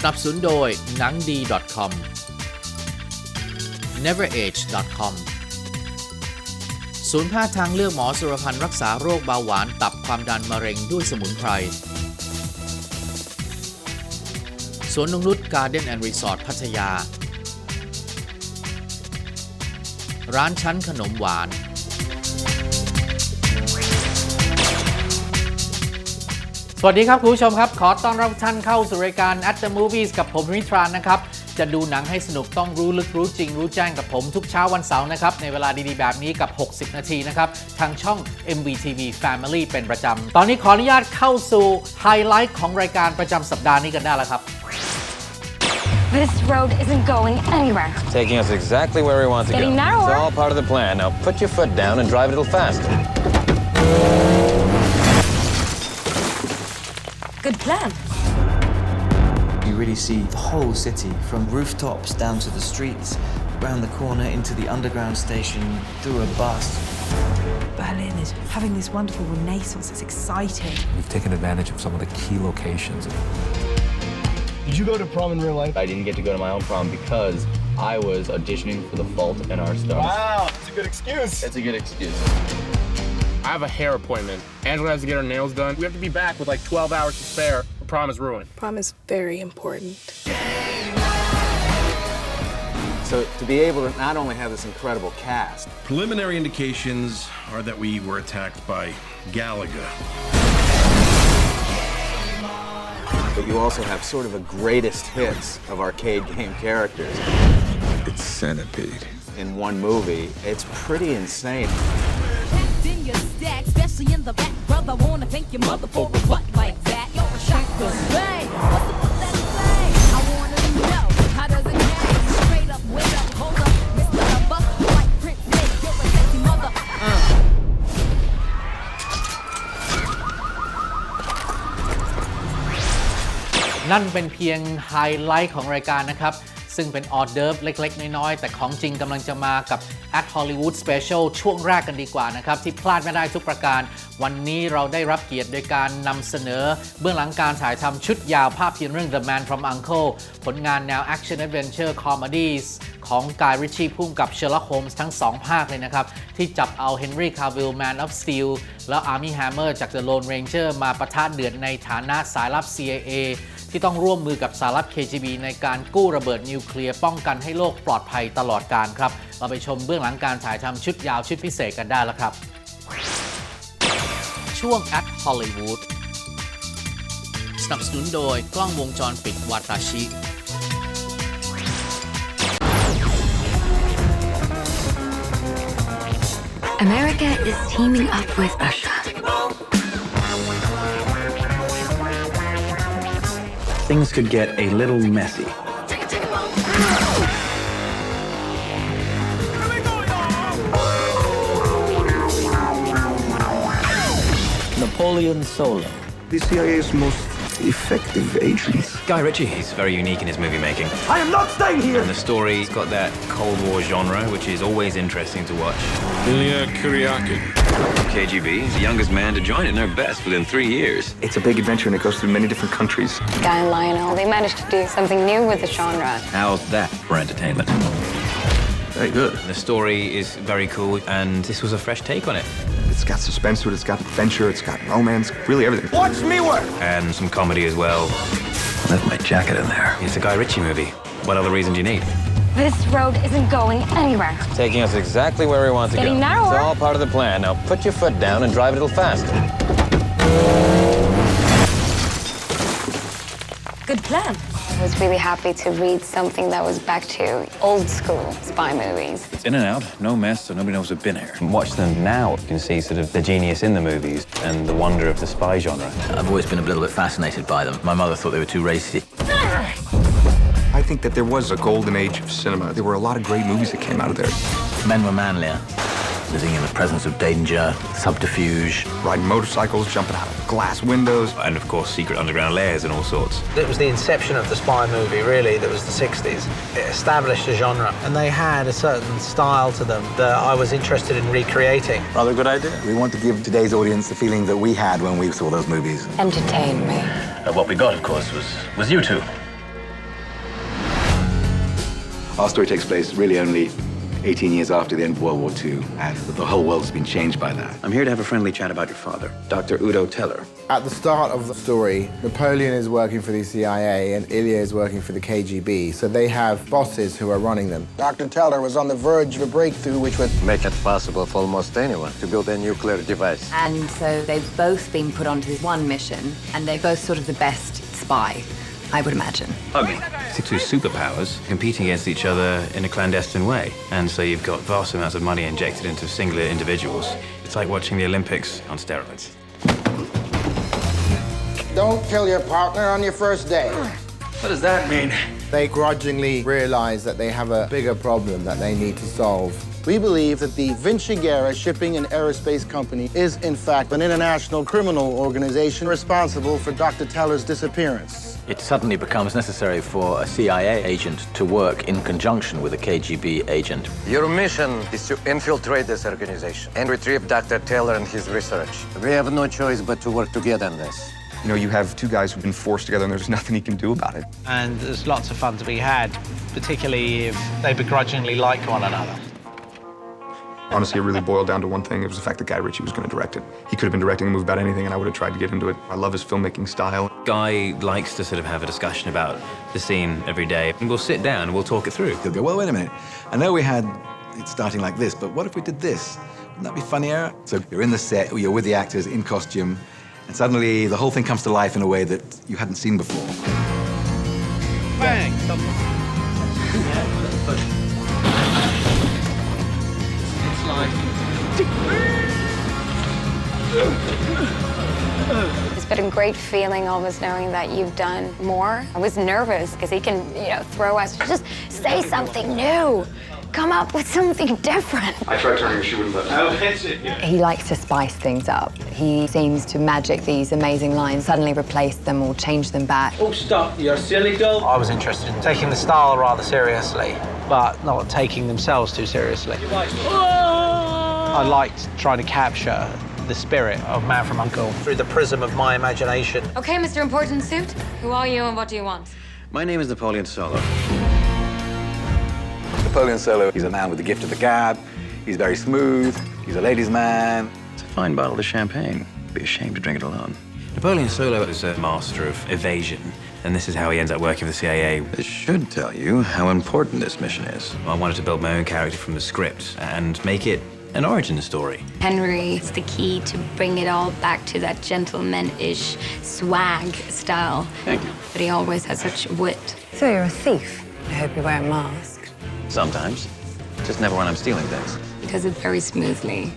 สนับสนุนโดยหนังดี .com neverage.com ศูนย์แพทย์ทางเลือกหมอสุรพันธ์รักษาโรคเบาหวานตับความดันมะเร็งด้วยสมุนไพรสวนนงนุชการ์เด้นแอนด์รีสอร์ทพัทยาร้านชั้นขนมหวานสวัสดีครับคุณผู้ชมครับขอต้อนรับท่านเข้าสู่รายการ TheMovies กับผม Henry Tran นะครับจะดูหนังให้สนุกต้องรู้ลึกรู้จริงรู้แจ้งกับผมทุกเช้าวันเสาร์นะครับในเวลาดีๆแบบนี้กับ60นาทีนะครับทางช่อง MVtv Family เป็นประจำตอนนี้ขออนุญาตเข้าสู่ไฮไลท์ของรายการประจำสัปดาห์นี้กันได้แล้วครับThis road isn't going anywhere. Taking us exactly where we want to go. Getting narrower. It's all part of the plan. Now put your foot down and drive a little faster. Good plan. You really see the whole city from rooftops down to the streets, round the corner into the underground station, through a bus. Berlin is having this wonderful renaissance. It's exciting. We've taken advantage of some of the key locations. Did you go to prom in real life? I didn't get to go to my own prom because I was auditioning for The Fault in Our Stars. Wow, it's a good excuse. It's a good excuse. I have a hair appointment. Angela has to get her nails done. We have to be back with like 12 hours to spare. The prom is ruined. Prom is very important. So to be able to not only have this incredible cast. Preliminary indications are that we were attacked by Galaga. But you also have sort of a greatest hits of arcade game characters. It's Centipede. In one movie, it's pretty insane. Especially in the back, brother, wanna thank your mother for a butt like that. You're a shotgun. Hey, what's the fuck that say? I wanna know how does it happen? Straight up, wait up, hold up, Mr. Buck, like Prince Nick, you're a sexy mother. นั่นเป็นเพียงไฮไลท์ของรายการนะครับซึ่งเป็นออเดิร์ฟเล็กๆน้อยๆแต่ของจริงกำลังจะมากับ At Hollywood Special ช่วงแรกกันดีกว่านะครับที่พลาดไม่ได้ทุกประการวันนี้เราได้รับเกียรติโดยการนำเสนอเบื้องหลังการถ่ายทำชุดยาวภาพยนตร์เรื่อง The Man from U.N.C.L.E ผลงานแนว Action Adventure Comedies ของกายริชชี่พุ่มกับ Sherlock Holmes ทั้ง2ภาคเลยนะครับที่จับเอา Henry Cavill Man of Steel แล้ว Armie Hammer จาก The Lone Ranger มาปะทะเดือดในฐานะสายลับ CIAที่ต้องร่วมมือกับสายลับ KGB ในการกู้ระเบิดนิวเคลียร์ป้องกันให้โลกปลอดภัยตลอดกาลครับเราไปชมเบื้องหลังการถ่ายทำชุดยาวชุดพิเศษกันได้แล้วครับช่วง At Hollywood สนับสนุนโดยกล้องวงจรปิดวาตาชิ America is teaming up with Russia. Things could get a little messy. Napoleon Solo. The CIA's most effective agent. Guy Ritchie, he's very unique in his movie making. I am not staying here! And the story's got that Cold War genre, which is always interesting to watch. Ilya Kuryakin. KGB, he's the youngest man to join it, and they're best within 3 years. It's a big adventure and it goes through many different countries. Guy and Lionel, they managed to do something new with the genre. How's that for entertainment? Very good. The story is very cool, and this was a fresh take on it. It's got suspense to it, it's got adventure, it's got romance, really everything. Watch me work! And some comedy as well. Left my jacket in there. It's a Guy Ritchie movie. What other reason do you need? This road isn't going anywhere. Taking us exactly where we want to Getting go. narrower. It's all part of the plan. Now put your foot down and drive a little faster. Good plan. I was really happy to read something that was back to old school spy movies. It's in and out, no mess, so nobody knows we've been here. Watch them now. You can see sort of the genius in the movies and the wonder of the spy genre. I've always been a little bit fascinated by them. My mother thought they were too racy. I think that there was a golden age of cinema. There were a lot of great movies that came out of there. Men were manlier, living in the presence of danger, subterfuge. Riding motorcycles, jumping out of glass windows. And of course, secret underground layers and all sorts. It was the inception of the spy movie, really, that was the 60s. It established a genre, and they had a certain style to them that I was interested in recreating. Rather good idea. We want to give today's audience the feeling that we had when we saw those movies. Entertain me. What we got, of course, was you two. Our story takes place really only 18 years after the end of World War II, and the whole world's been changed by that. I'm here to have a friendly chat about your father, Dr. Udo Teller. At the start of the story, Napoleon is working for the CIA and Ilya is working for the KGB, so they have bosses who are running them. Dr. Teller was on the verge of a breakthrough which would make it possible for almost anyone to build a nuclear device. And so they've both been put onto one mission, and they're both sort of the best spy, I would imagine. Ugly. Two superpowers competing against each other in a clandestine way. And so you've got vast amounts of money injected into singular individuals. It's like watching the Olympics on steroids. Don't kill your partner on your first day. What does that mean? They grudgingly realize that they have a bigger problem that they need to solve. We believe that the Vinci Guerra Shipping and Aerospace Company is, in fact, an international criminal organization responsible for Dr. Teller's disappearance. It suddenly becomes necessary for a CIA agent to work in conjunction with a KGB agent. Your mission is to infiltrate this organization and retrieve Dr. Teller and his research. We have no choice but to work together on this. You know, you have two guys who've been forced together and there's nothing he can do about it. And there's lots of fun to be had, particularly if they begrudgingly like one another. Honestly, it really boiled down to one thing. It was the fact that Guy Ritchie was going to direct it. He could have been directing a movie about anything, and I would have tried to get into it. I love his filmmaking style. Guy likes to sort of have a discussion about the scene every day, and we'll sit down and we'll talk it through. He'll go, well, wait a minute. I know we had it starting like this, but what if we did this? Wouldn't that be funnier? So you're in the set, you're with the actors in costume, and suddenly the whole thing comes to life in a way that you hadn't seen before. Bang! It's been a great feeling always knowing that you've done more. I was nervous because he can, throw us, just say something new. Come up with something different. I tried turning her, she wouldn't let me. He likes to spice things up. He seems to magic these amazing lines, suddenly replace them or change them back. Oh, stop, you silly girl. I was interested in taking the style rather seriously, but not taking themselves too seriously. I liked trying to capture the spirit of Man from U.N.C.L.E. through the prism of my imagination. Okay, Mr. Important Suit, who are you and what do you want? My name is Napoleon Solo. Napoleon Solo, he's a man with the gift of the gab. He's very smooth. He's a ladies' man. It's a fine bottle of champagne. Be ashamed to drink it alone. Napoleon Solo is a master of evasion, and this is how he ends up working for the CIA. This should tell you how important this mission is. I wanted to build my own character from the script and make it an origin story. Henry is the key to bring it all back to that gentleman-ish swag style. Thank you. But he always has such wit. So you're a thief. I hope you wear a mask. Sometimes. Just never when I'm stealing things. He does it very smoothly.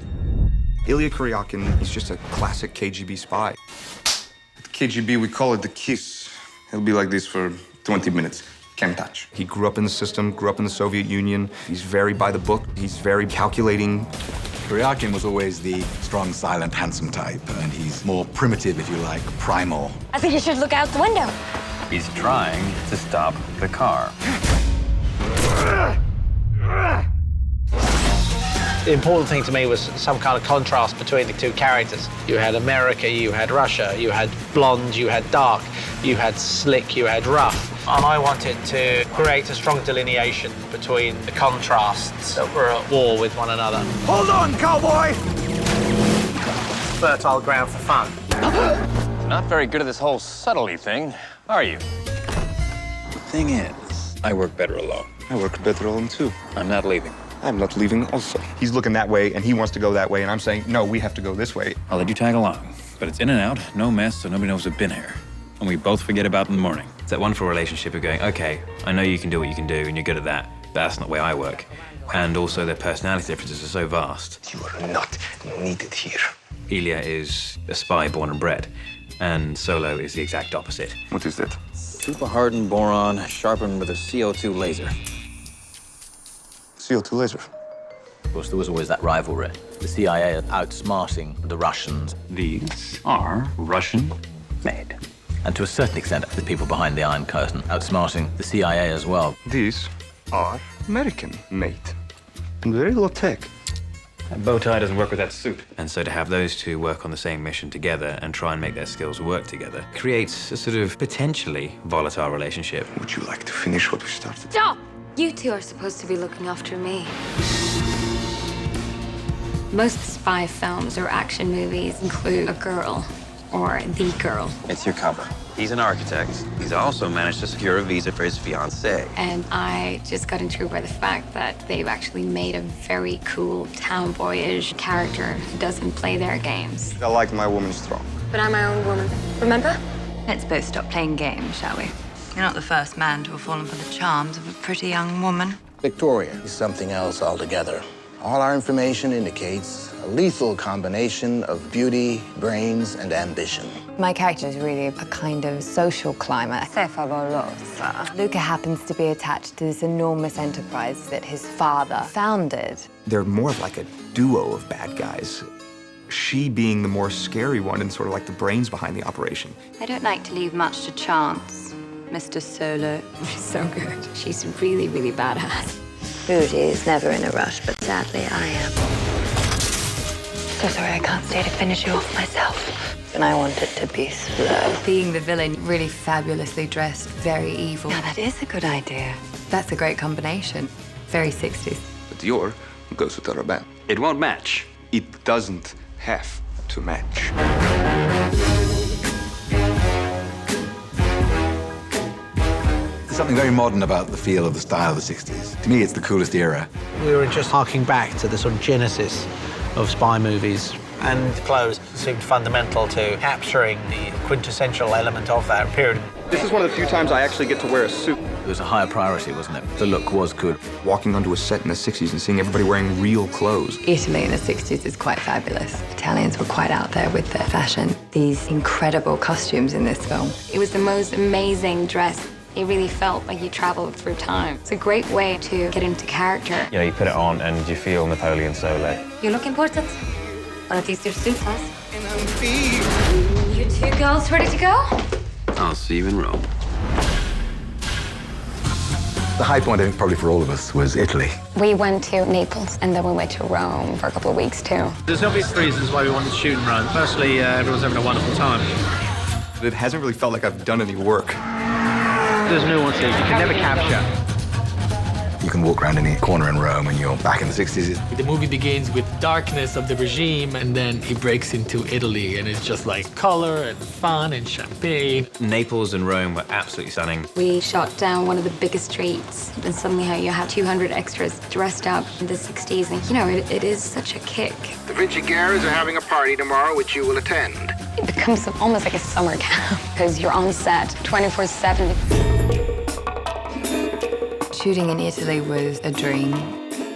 Ilya Kuryakin is just a classic KGB spy. At the KGB, we call it the kiss. He'll be like this for 20 minutes. Can't touch. He grew up in the system, grew up in the Soviet Union. He's very by the book. He's very calculating. Kuryakin was always the strong, silent, handsome type, and he's more primitive, if you like, primal. I think you should look out the window. He's trying to stop the car. The important thing to me was some kind of contrast between the two characters. You had America, you had Russia, you had blonde, you had dark, you had slick, you had rough. And I wanted to create a strong delineation between the contrasts that were at war with one another. Hold on, cowboy! Fertile ground for fun. Not very good at this whole subtlety thing, are you? The thing is, I work better alone. I work better alone, too. I'm not leaving. I'm not leaving also. He's looking that way, and he wants to go that way, and I'm saying, no, we have to go this way. I'll let you tag along, but it's in and out, no mess, so nobody knows we've been here. And we both forget about it in the morning. It's that wonderful relationship of going, okay, I know you can do what you can do, and you're good at that, but that's not the way I work. And also their personality differences are so vast. You are not needed here. Ilya is a spy born and bred, and Solo is the exact opposite. What is that? Super hardened boron sharpened with a CO2 laser. CO2 laser. Of course, there was always that rivalry. The CIA outsmarting the Russians. These are Russian-made. And to a certain extent, the people behind the Iron Curtain outsmarting the CIA as well. These are American-made and very low-tech. That bow tie doesn't work with that suit. And so to have those two work on the same mission together and try and make their skills work together creates a sort of potentially volatile relationship. Would you like to finish what we started? Stop! You two are supposed to be looking after me. Most spy films or action movies include a girl or the girl. It's your cover. He's an architect. He's also managed to secure a visa for his fiancée. And I just got intrigued by the fact that they've actually made a very cool tomboyish character who doesn't play their games. I like my woman strong. But I'm my own woman. Remember? Let's both stop playing games, shall we? You're not the first man to have fallen for the charms of a pretty young woman. Victoria is something else altogether. All our information indicates a lethal combination of beauty, brains, and ambition. My character is really a kind of social climber. Luca happens to be attached to this enormous enterprise that his father founded. They're more of like a duo of bad guys. She being the more scary one and sort of like the brains behind the operation. I don't like to leave much to chance, Mr. Solo. She's so good. She's really, really badass. Booty is never in a rush, but sadly I am. So sorry I can't stay to finish you off myself. And I want it to be slow. Being the villain, really fabulously dressed, very evil. Now that is a good idea. That's a great combination. Very 60s. But Dior goes with the band. It won't match. It doesn't have to match. There's something very modern about the feel of the style of the 60s. To me, it's the coolest era. We were just harking back to the sort of genesis of spy movies, and clothes seemed fundamental to capturing the quintessential element of that period. This is one of the few times I actually get to wear a suit. It was a higher priority, wasn't it? The look was good. Walking onto a set in the 60s and seeing everybody wearing real clothes. Italy in the 60s is quite fabulous. Italians were quite out there with their fashion. These incredible costumes in this film. It was the most amazing dress. It really felt like you traveled through time. It's a great way to get into character. You know, you put it on and you feel Napoleon Solo. You look important. One of these your suits, huh? You two girls ready to go? I'll see you in Rome. The high point, I think, probably for all of us, was Italy. We went to Naples and then we went to Rome for a couple of weeks too. There's obvious reasons why we wanted to shoot in Rome. Firstly, everyone's having a wonderful time. It hasn't really felt like I've done any work. There's nuances you can never capture. You can walk around any corner in Rome and you're back in the 60s. The movie begins with darkness of the regime, and then he breaks into Italy, and it's just like color and fun and champagne. Naples and Rome were absolutely stunning. We shot down one of the biggest streets, and suddenly you have 200 extras dressed up in the 60s, and you know, it is such a kick. The Vinci Garras are having a party tomorrow, which you will attend. It becomes almost like a summer camp, because you're on set 24/7. Shooting in Italy was a dream.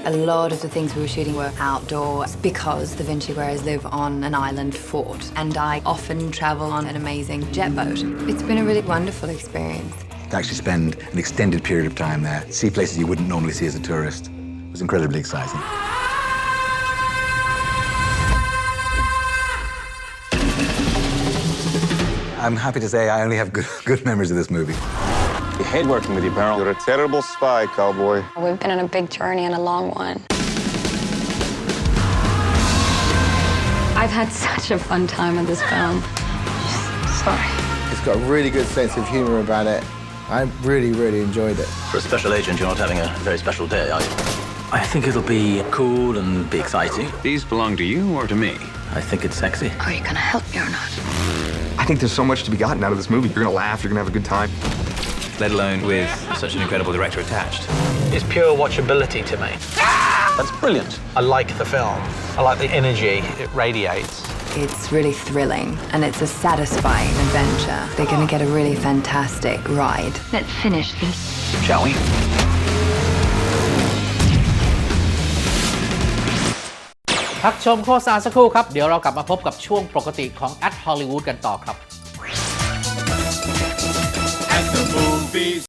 A lot of the things we were shooting were outdoors because the Vinci Guerras live on an island fort, and I often travel on an amazing jet boat. It's been a really wonderful experience. To actually spend an extended period of time there, see places you wouldn't normally see as a tourist, was incredibly exciting. I'm happy to say I only have good memories of this movie. I hate working with you, Beryl. You're a terrible spy, cowboy. We've been on a big journey and a long one. I've had such a fun time on this film. Sorry. It's got a really good sense of humor about it. I really, really enjoyed it. For a special agent, you're not having a very special day, are you? I think it'll be cool and be exciting. These belong to you or to me? I think it's sexy. Are you gonna help me or not? I think there's so much to be gotten out of this movie. You're gonna laugh, you're gonna have a good time. Let alone with such an incredible director attached. It's pure watchability to me. That's brilliant. I like the film. I like the energy it radiates. It's really thrilling, and it's a satisfying adventure. They're going to get a really fantastic ride. Let's finish this. Shall we? พักชมโฆษณาสักครู่ครับ เดี๋ยวเรากลับมาพบกับช่วงปกติของ At Hollywood กันต่อครับ